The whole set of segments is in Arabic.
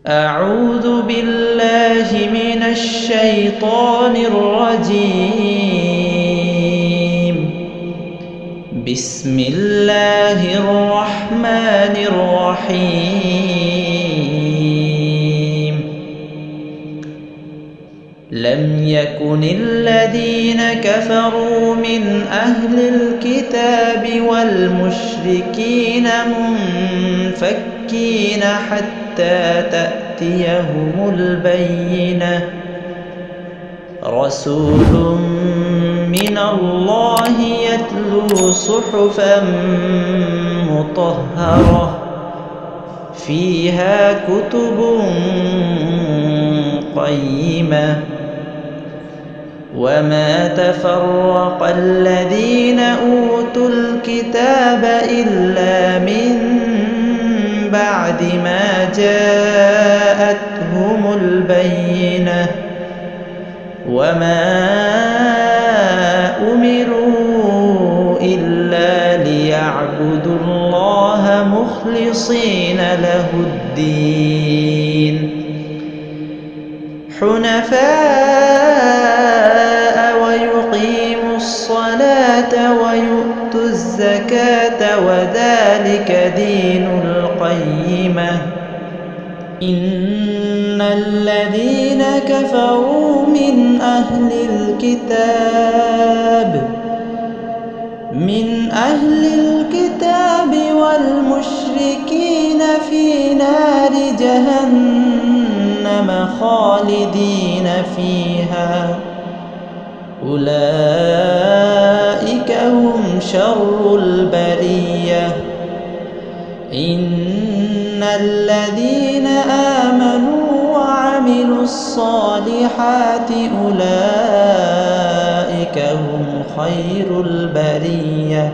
أعوذ بالله من الشيطان الرجيم. بسم الله الرحمن الرحيم. لم يكن الذين كفروا من أهل الكتاب والمشركين منفكين حتى تأتيهم البينة. رسول من الله يتلو صحفا مطهرة فيها كتب قيمة. وما تفرق الذين أوتوا الكتاب إلا من بعد ما جاءتهم البينة. وما أمروا إلا ليعبدوا الله مخلصين له الدين حنفاء ويقيموا الصلاة ويؤتوا الزكاة وذلك دين القيمة. إن الذين كفروا من أهل الكتاب والمشركين في نار جهنم خالدين فيها أولئك هم شر البرية. إن الذين آمنوا وعملوا الصالحات أولئك هم خير البرية.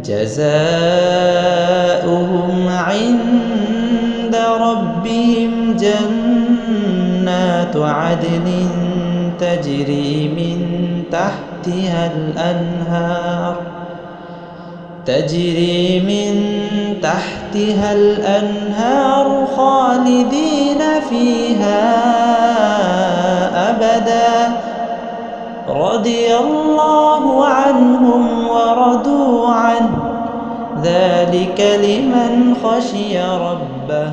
جزاؤهم عند ربهم جنات عدن تجري من تحتها الأنهار خالدين فيها أبدا. رضي الله عنهم ورضوا عنه ذلك لمن خشي ربه.